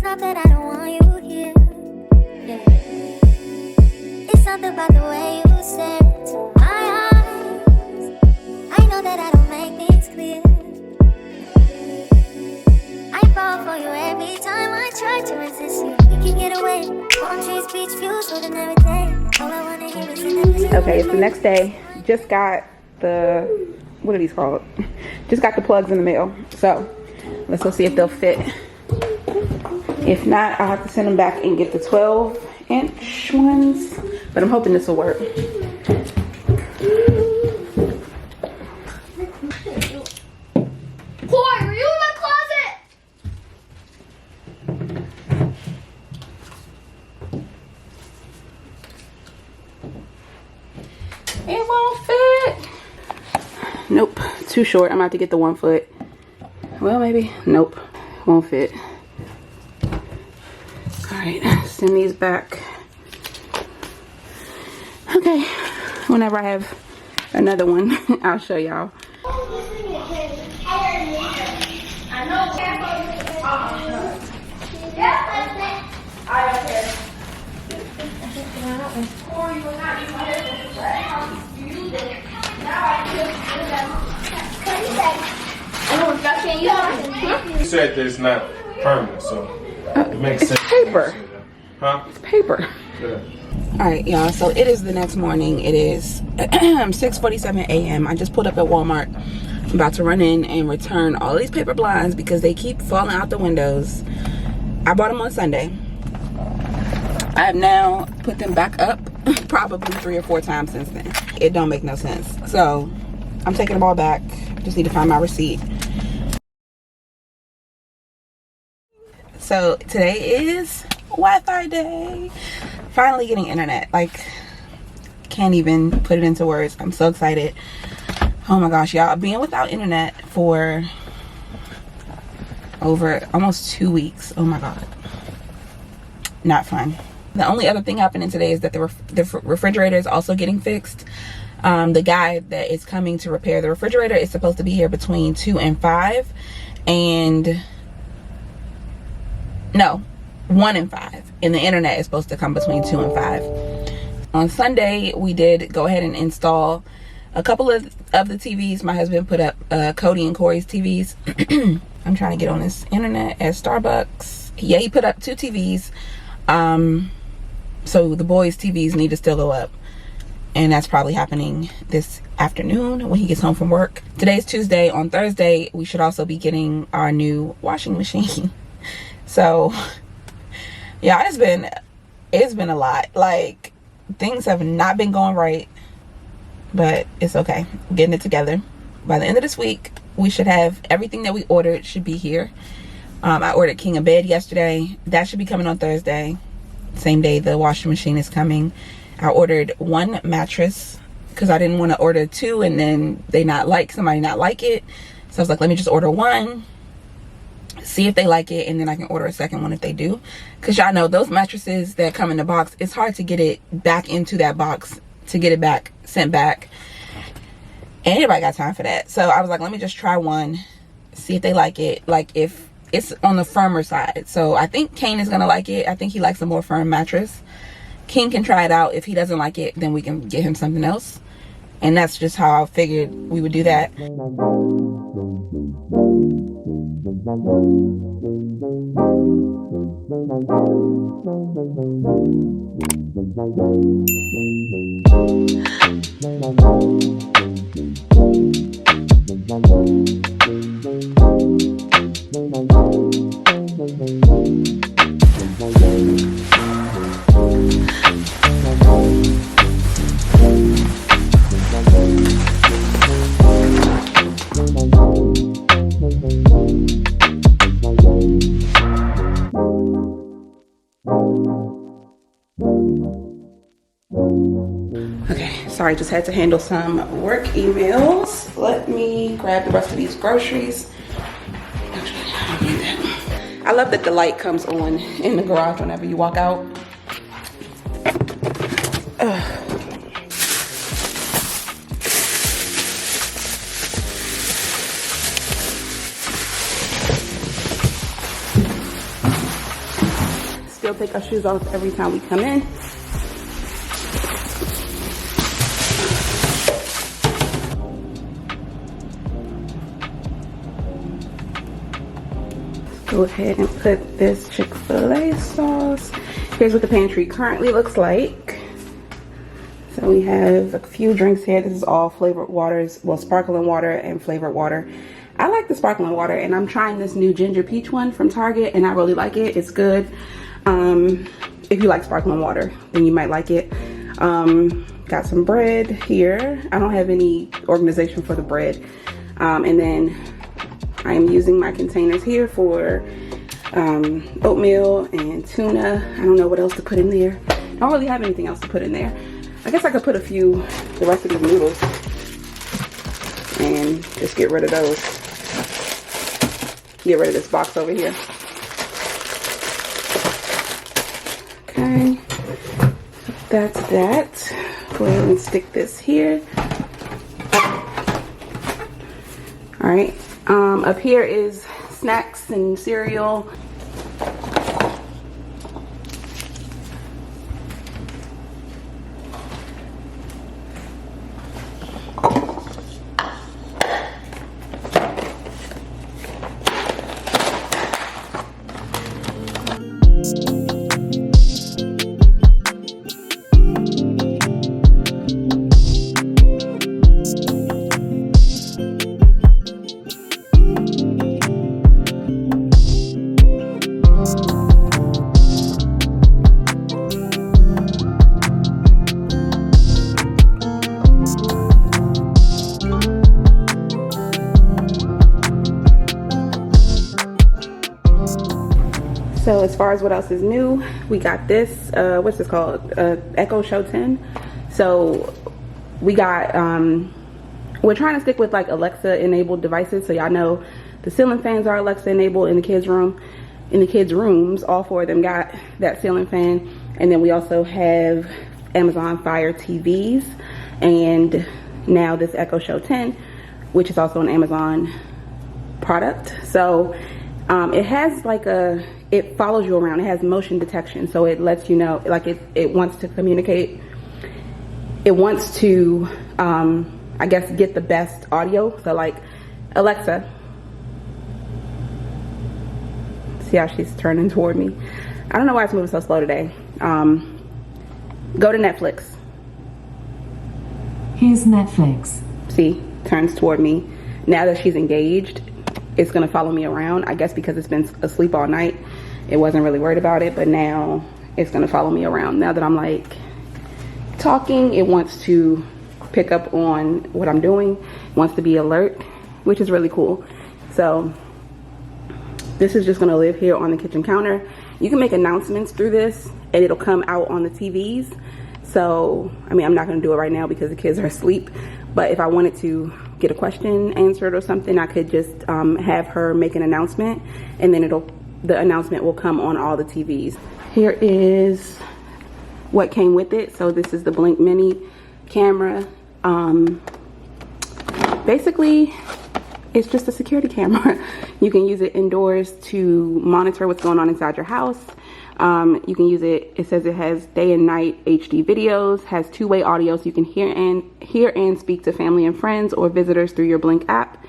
It's not that I don't want you here. Yeah. It's something about the way you stare into my eyes. I know that I don't make things clear. I fall for you every time I try to resist you. We can get away. Palm trees, beach views, with every day. All I wanna hear is an Okay, it's the next day. Just got the, what are these called? Just got the plugs in the mail. So let's go see if they'll fit. If not, I'll have to send them back and get the 12-inch ones. But I'm hoping this will work. Corey, were you in the closet? It won't fit. Nope, too short. I'm gonna have to get the 1 foot. Well, maybe. Nope, won't fit. All right, send these back. Okay, whenever I have another one, I'll show y'all. You said that it's not permanent, so it makes sense. Paper. Huh? It's paper. Yeah. Alright, y'all, so it is the next morning. It is 6:47 a.m. I just pulled up at Walmart. I'm about to run in and return all these paper blinds because they keep falling out the windows. I bought them on Sunday. I have now put them back up probably 3 or 4 times since then. It don't make no sense. So I'm taking them all back. Just need to find my receipt. So today is Wi-Fi day. Finally getting internet. Like, can't even put it into words. I'm so excited. Oh my gosh, y'all, being without internet for over almost 2 weeks. Oh my god, not fun. The only other thing happening today is that the refrigerator is also getting fixed. The guy that is coming to repair the refrigerator is supposed to be here between 2 and 5, and no, 1 and 5, and the internet is supposed to come between 2 and 5. On Sunday, we did go ahead and install a couple of the TVs. My husband put up Cody and Corey's TVs. I'm trying to get on this internet at Starbucks. Yeah, he put up 2 TVs. So the boys' TVs need to still go up. And that's probably happening this afternoon when he gets home from work. Today's Tuesday. On Thursday, we should also be getting our new washing machine. So, yeah, it's been a lot. Like, things have not been going right. But it's okay. I'm getting it together. By the end of this week, we should have everything that we ordered should be here. I ordered King of Bed yesterday. That should be coming on Thursday. Same day the washing machine is coming. I ordered 1 mattress because I didn't want to order 2 and then somebody not like it. So I was like, let me just order 1, see if they like it, and then I can order a second one if they do. Because y'all know those mattresses that come in the box, it's hard to get it back into that box, to get it back, sent back. And anybody got time for that. So I was like, let me just try 1, see if they like it. Like, if it's on the firmer side. So I think Kane is gonna like it. I think he likes a more firm mattress. King can try it out. If he doesn't like it, then we can get him something else. And that's just how I figured we would do that. Okay, sorry, just had to handle some work emails. Let me grab the rest of these groceries. Actually, I don't need that. I love that the light comes on in the garage whenever you walk out. still take our shoes off every time we come in. Go ahead and put this Chick-fil-A sauce. Here's what the pantry currently looks like. So we have a few drinks here. This is all flavored waters, well, sparkling water and flavored water. I like the sparkling water, and I'm trying this new ginger peach one from Target, and I really like it. It's good. If you like sparkling water, then you might like it. Got some bread here. I don't have any organization for the bread. And then I am using my containers here for oatmeal and tuna. I don't know what else to put in there. I don't really have anything else to put in there. I guess I could put the rest of these noodles and just get rid of those. Get rid of this box over here. Okay, that's that. Go ahead and stick this here. All right, up here is snacks and cereal. So as far as what else is new, we got this, what's this called? Echo Show 10. So we got, we're trying to stick with like Alexa enabled devices. So y'all know the ceiling fans are Alexa enabled in the kids' room. In the kids' rooms, all four of them got that ceiling fan. And then we also have Amazon Fire TVs. And now this Echo Show 10, which is also an Amazon product. So it has like it follows you around. It has motion detection, so it lets you know, like it wants to communicate. It wants to, I guess, get the best audio. So like, Alexa, see how she's turning toward me. I don't know why it's moving so slow today. Go to Netflix. Here's Netflix. See, turns toward me. Now that she's engaged, it's gonna follow me around. I guess because it's been asleep all night, it wasn't really worried about it, but now it's gonna follow me around. Now that I'm like talking, it wants to pick up on what I'm doing. It wants to be alert, which is really cool. So this is just gonna live here on the kitchen counter. You can make announcements through this and it'll come out on the TVs. So, I mean, I'm not gonna do it right now because the kids are asleep, but if I wanted to get a question answered or something, I could just have her make an announcement, and then the announcement will come on all the TVs. Here is what came with it. So this is the Blink Mini camera. Basically, it's just a security camera. You can use it indoors to monitor what's going on inside your house. You can use it, it says it has day and night HD videos, has two-way audio so you can hear and speak to family and friends or visitors through your Blink app.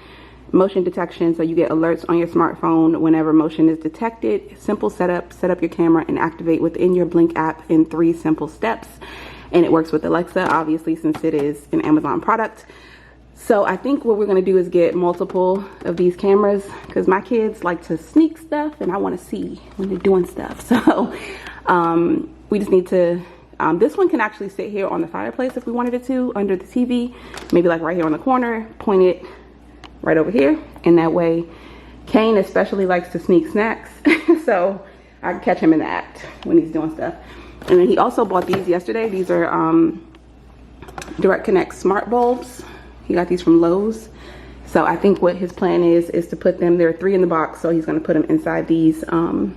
Motion detection, so you get alerts on your smartphone whenever motion is detected. Simple setup, set up your camera and activate within your Blink app in 3 simple steps. And it works with Alexa, obviously, since it is an Amazon product. So I think what we're gonna do is get multiple of these cameras because my kids like to sneak stuff and I wanna see when they're doing stuff. So we just need to, this one can actually sit here on the fireplace if we wanted it to, under the TV, maybe like right here on the corner, point it right over here. And that way, Kane especially likes to sneak snacks. So I can catch him in the act when he's doing stuff. And then he also bought these yesterday. These are Direct Connect smart bulbs. He got these from Lowe's. So I think what his plan is to put them, there are 3 in the box, so he's gonna put them inside these, what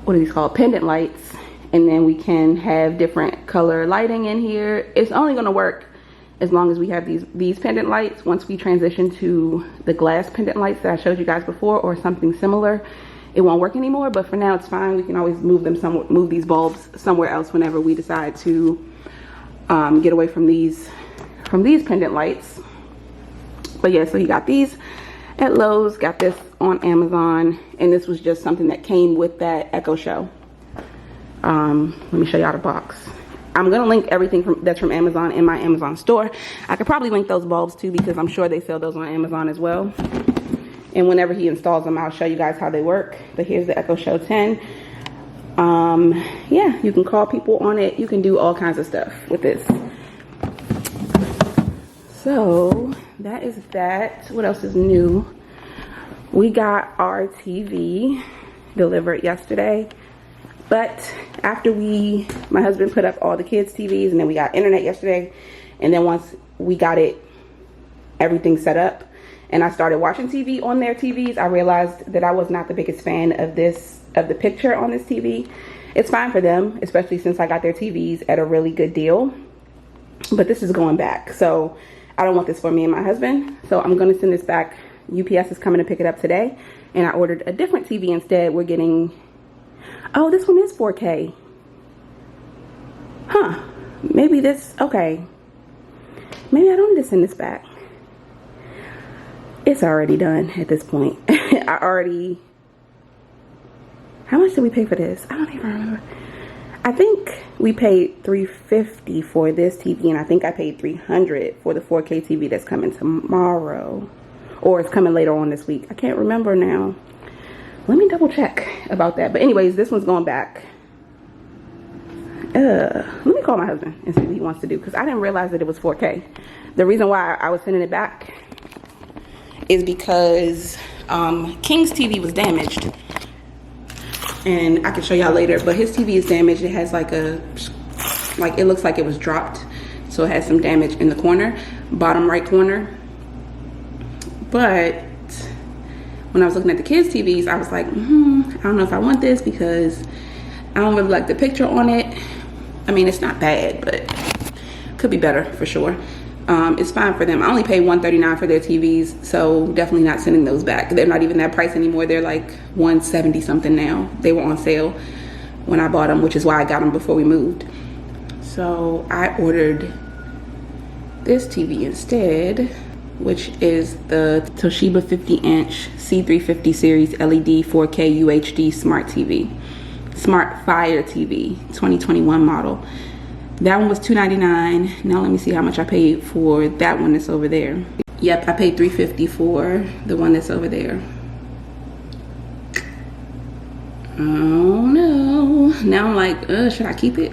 are these called? Pendant lights. And then we can have different color lighting in here. It's only gonna work as long as we have these pendant lights. Once we transition to the glass pendant lights that I showed you guys before or something similar, it won't work anymore, but for now it's fine. We can always move these bulbs somewhere else whenever we decide to get away from these pendant lights. But yeah, so he got these at Lowe's, got this on Amazon, and this was just something that came with that Echo Show. Let me show y'all the box. I'm gonna link everything that's from Amazon in my Amazon store. I could probably link those bulbs too, because I'm sure they sell those on Amazon as well. And whenever he installs them, I'll show you guys how they work. But here's the Echo Show 10. Yeah, you can call people on it. You can do all kinds of stuff with this. So that is that. What else is new? We got our TV delivered yesterday. But after my husband put up all the kids' TVs, and then we got internet yesterday. And then once we got everything set up, and I started watching TV on their TVs, I realized that I was not the biggest fan of the picture on this TV. It's fine for them, especially since I got their TVs at a really good deal. But this is going back. So I don't want this for me and my husband. So I'm going to send this back. UPS is coming to pick it up today. And I ordered a different TV instead. We're getting... Oh, this one is 4K. Huh. Maybe this... Okay. Maybe I don't need to send this back. It's already done at this point. I already... How much did we pay for this? I don't even remember. I think we paid $350 for this TV, and I think I paid $300 for the 4K TV that's coming tomorrow. Or it's coming later on this week. I can't remember now. Let me double check about that. But anyways, this one's going back. Let me call my husband and see what he wants to do, because I didn't realize that it was 4K. The reason why I was sending it back is because King's TV was damaged. And I can show y'all later, but his TV is damaged. It has it looks like it was dropped. So it has some damage in the corner, bottom right corner. But when I was looking at the kids' TVs, I was like, I don't know if I want this, because I don't really like the picture on it. I mean, it's not bad, but could be better for sure. It's fine for them. I only paid $139 for their TVs, so definitely not sending those back. They're not even that price anymore. They're like $170 something now. They were on sale when I bought them, which is why I got them before we moved. So I ordered this TV instead, which is the Toshiba 50-inch C350 series LED 4K UHD Smart TV. Smart Fire TV, 2021 model. That one was $299. Now let me see how much I paid for that one that's over there. Yep, I paid $350 for the one that's over there. Oh no. Now I'm like, should I keep it?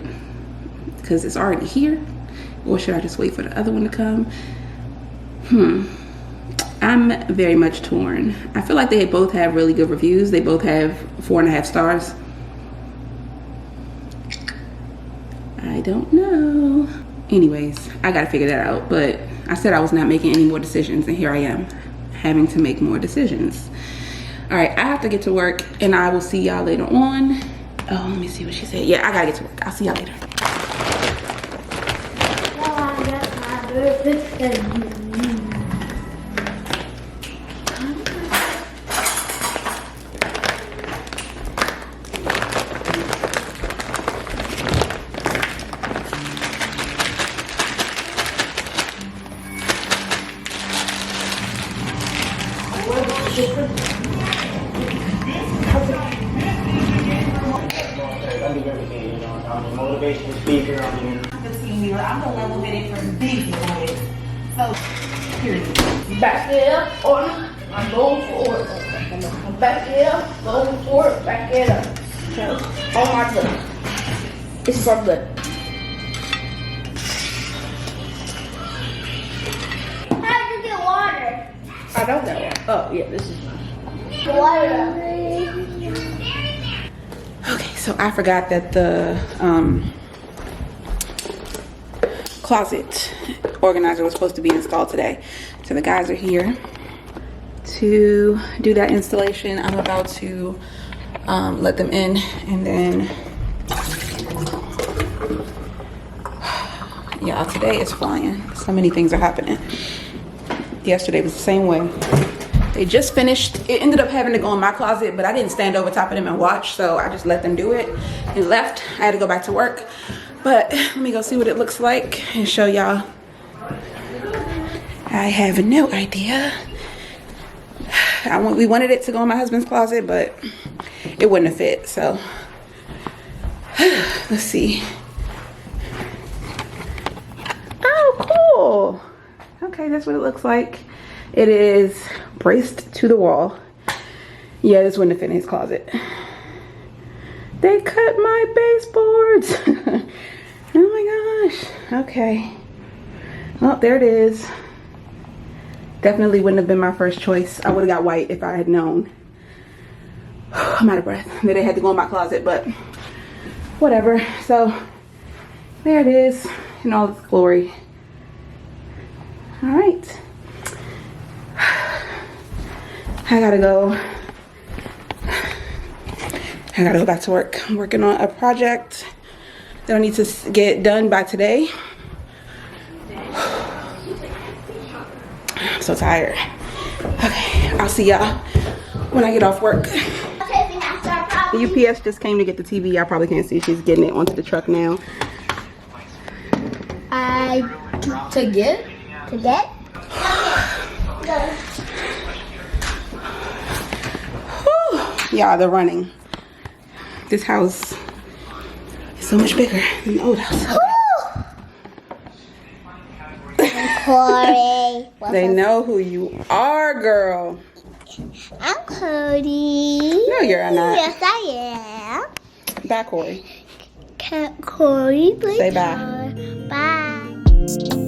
Because it's already here. Or should I just wait for the other one to come? I'm very much torn. I feel like they both have really good reviews. They both have 4.5 stars. I don't know. Anyways, I gotta figure that out. But I said I was not making any more decisions, and here I am having to make more decisions. All right, I have to get to work, and I will see y'all later on. Oh, let me see what she said. Yeah, I gotta get to work. I'll see y'all later. Motivational speaker. I'm the level headed for these boys. So, period. Back it up, or I'm going forward. I'm back it up, going forward, back it up. On my foot. It's for good. How did you get water? I don't know. Oh, yeah, this is water. Okay, so I forgot that the closet organizer was supposed to be installed today. So the guys are here to do that installation. I'm about to let them in, and then yeah, today is flying. So many things are happening. Yesterday was the same way. They just finished. It ended up having to go in my closet, but I didn't stand over top of them and watch, so I just let them do it and left. I had to go back to work, but let me go see what it looks like and show y'all. I have no idea. We wanted it to go in my husband's closet, but it wouldn't have fit, so let's see. Oh, cool. Okay, that's what it looks like. It is braced to the wall. Yeah, this wouldn't have fit in his closet. They cut my baseboards. Oh my gosh. Okay. Well, there it is. Definitely wouldn't have been my first choice. I would have got white if I had known. I'm out of breath that it had to go in my closet, but whatever. So there it is in all its glory. All right. I gotta go back to work. I'm working on a project that I need to get done by today. I'm so tired. Okay, I'll see y'all when I get off work. The UPS just came to get the TV. Y'all probably can't see. She's getting it onto the truck now. To get? Yeah, they're running. This house is so much bigger than the old house. Corey. They know who you are, girl. I'm Cody. No, you're not. Yes, I am. Bye, Corey. Corey, please. Say bye. Bye.